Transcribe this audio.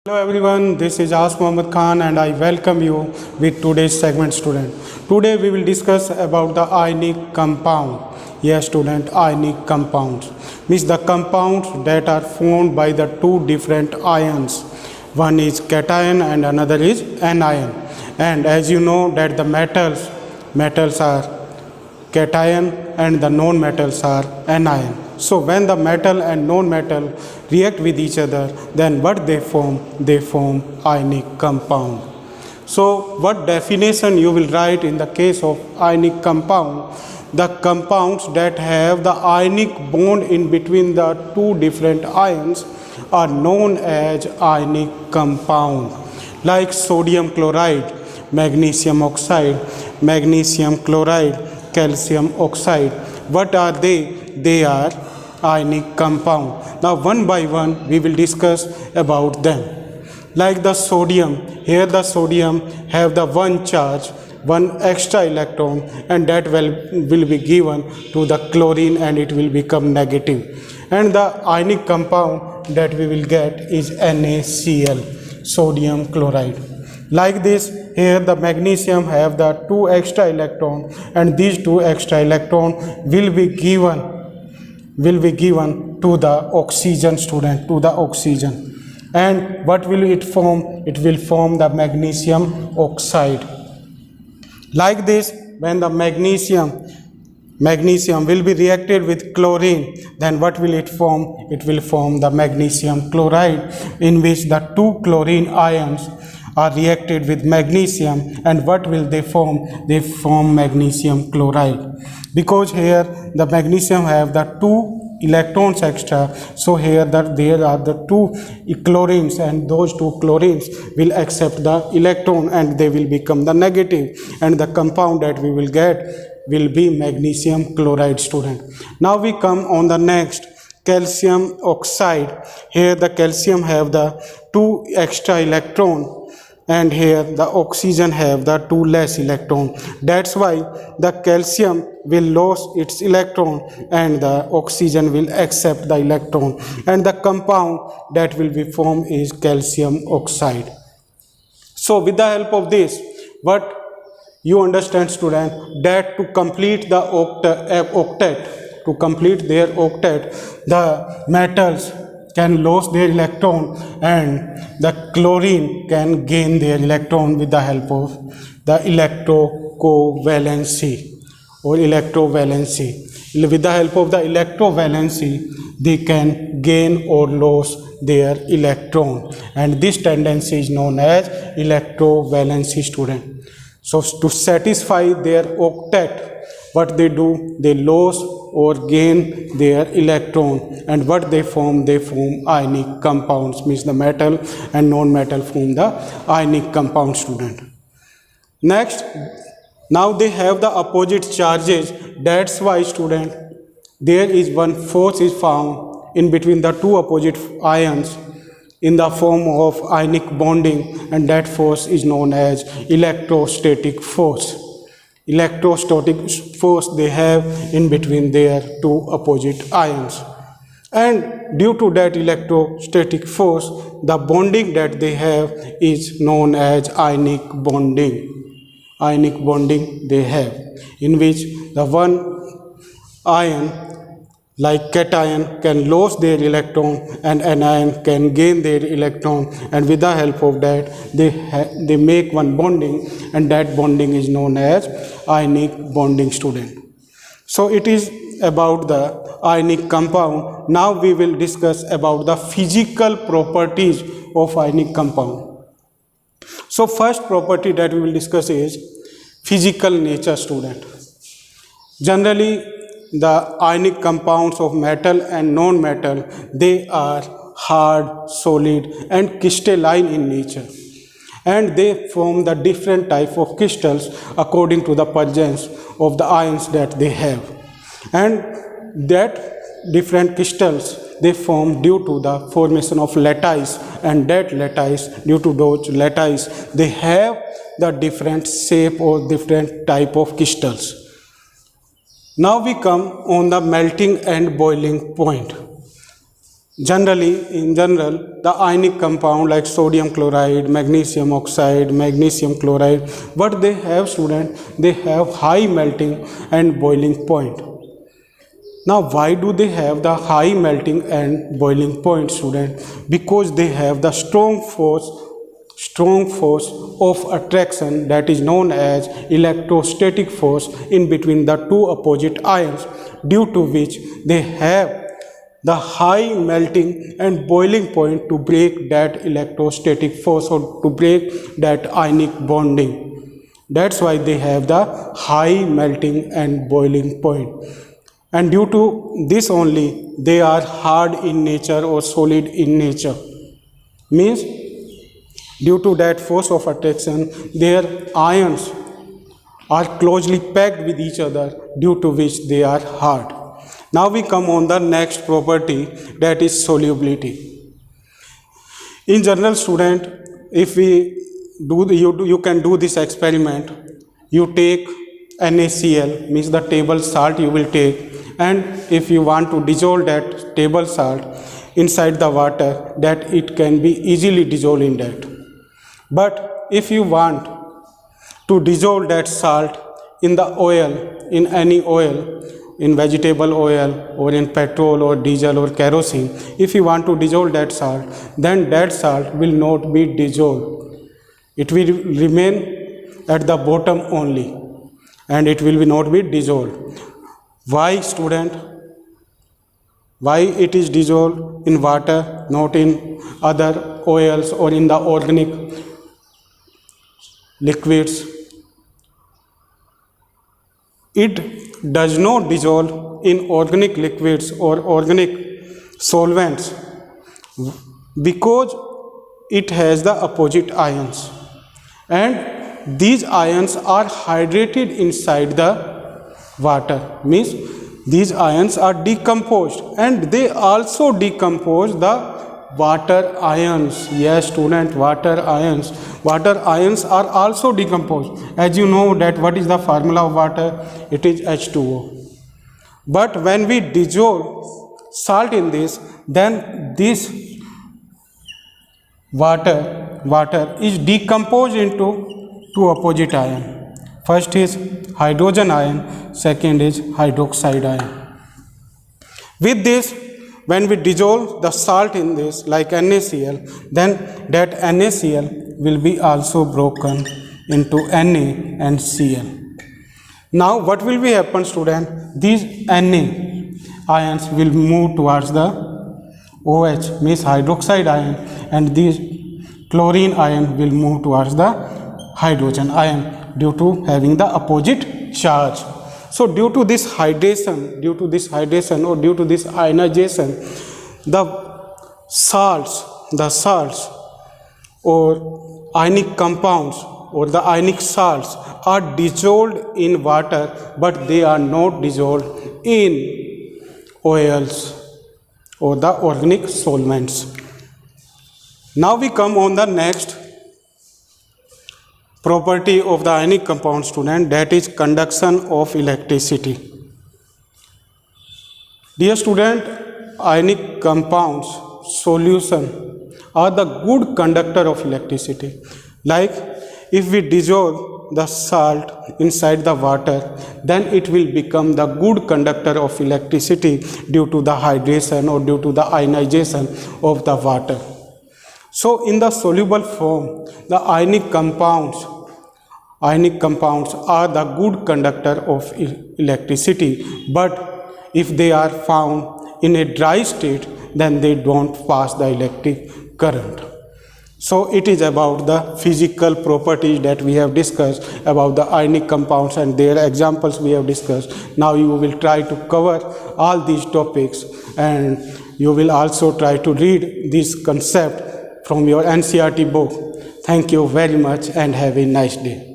Hello everyone, this is As Muhammad Khan and I welcome you with today's segment student. Today we will discuss about the ionic compound. Yes student, ionic compounds means the compounds that are formed by the two different ions. One is cation and another is anion. And as you know that the metals are cation and the non-metals are anion. So when the metal and non-metal react with each other, then what they form? They form ionic compound. So what definition you will write in the case of ionic compound? The compounds that have the ionic bond in between the two different ions are known as ionic compound, like sodium chloride, magnesium oxide, magnesium chloride, calcium oxide. What are they? They are ionic compound. Now one by one we will discuss about them. Like the sodium, here the sodium have the one charge, one extra electron, and that will be given to the chlorine and it will become negative. And the ionic compound that we will get is NaCl, sodium chloride. Like this, here the magnesium have the two extra electron, and these two extra electron will be given to the oxygen student, to the oxygen. And what will it form? It will form the magnesium oxide. Like this, when the magnesium will be reacted with chlorine, then what will it form? It will form the magnesium chloride, in which the two chlorine ions are reacted with magnesium, and what will they form? They form magnesium chloride. Because here the magnesium have the two electrons extra, so here there are the two chlorines, and those two chlorines will accept the electron and they will become the negative, and the compound that we will get will be magnesium chloride student. Now we come on the next, calcium oxide. Here the calcium have the two extra electron, and here the oxygen have the two less electron. That's why the calcium will lose its electron and the oxygen will accept the electron, and the compound that will be formed is calcium oxide. So with the help of this, what you understand student, that to complete the octet, to complete their octet, the metals can lose their electron and the chlorine can gain their electron with the help of the electrocovalency or electrovalency. With the help of the electrovalency, they can gain or lose their electron, and this tendency is known as electrovalency student. So to satisfy their octet, what they do? They lose or gain their electron, and what they form? They form ionic compounds, means the metal and non-metal form the ionic compound student. Next, now they have the opposite charges. That's why student, there is one force is found in between the two opposite ions in the form of ionic bonding, and that force is known as electrostatic force. Electrostatic force they have in between their two opposite ions, and due to that electrostatic force, the bonding that they have is known as ionic bonding. Ionic bonding they have, in which the one ion like cation can lose their electron and anion can gain their electron, and with the help of that they make one bonding, and that bonding is known as ionic bonding student. So it is about the ionic compound. Now we will discuss about the physical properties of ionic compound. So first property that we will discuss is physical nature student. Generally, the ionic compounds of metal and non-metal, they are hard, solid and crystalline in nature, and they form the different type of crystals according to the presence of the ions that they have, and that different crystals they form due to the formation of lattice, and that lattice, due to those lattice, they have the different shape or different type of crystals. Now we come on the melting and boiling point. In general, the ionic compound like sodium chloride, magnesium oxide, magnesium chloride, what they have, student, they have high melting and boiling point. Now, why do they have the high melting and boiling point, student? Because they have the strong force of attraction, that is known as electrostatic force, in between the two opposite ions, due to which they have the high melting and boiling point to break that electrostatic force or to break that ionic bonding. That's why they have the high melting and boiling point. And due to this only, they are hard in nature or solid in nature. Means, due to that force of attraction, their ions are closely packed with each other, due to which they are hard. Now we come on the next property, that is solubility. In general, student, if we do you can do this experiment. You take NaCl, means the table salt you will take, and if you want to dissolve that table salt inside the water, that it can be easily dissolved in that. But if you want to dissolve that salt in the oil, in any oil, in vegetable oil or in petrol or diesel or kerosene, if you want to dissolve that salt, then that salt will not be dissolved. It will remain at the bottom only, and it will not be dissolved. Why, student? Why it is dissolved in water, not in other oils or in the organic liquids? It does not dissolve in organic liquids or organic solvents because it has the opposite ions, and these ions are hydrated inside the water. Means these ions are decomposed, and they also decompose the water ions. Yes, student, water ions. Water ions are also decomposed. As you know that what is the formula of water? It is H2O. But when we dissolve salt in this, then this water is decomposed into two opposite ions. First is hydrogen ion, second is hydroxide ion. With this, when we dissolve the salt in this like NaCl, then that NaCl will be also broken into Na and Cl. Now what will be happen, student? These Na ions will move towards the OH, means hydroxide ion, and these chlorine ion will move towards the hydrogen ion due to having the opposite charge. So due to this hydration or due to this ionization, the salts or ionic compounds or the ionic salts are dissolved in water, but they are not dissolved in oils or the organic solvents. Now we come on the next property of the ionic compound, student, that is conduction of electricity. Dear student, ionic compounds solution are the good conductor of electricity. Like if we dissolve the salt inside the water, then it will become the good conductor of electricity due to the hydration or due to the ionization of the water. So in the soluble form, the ionic compounds are the good conductor of electricity, but if they are found in a dry state, then they don't pass the electric current. So it is about the physical properties that we have discussed about the ionic compounds and their examples we have discussed. Now you will try to cover all these topics, and you will also try to read this concept from your NCERT book. Thank you very much and have a nice day.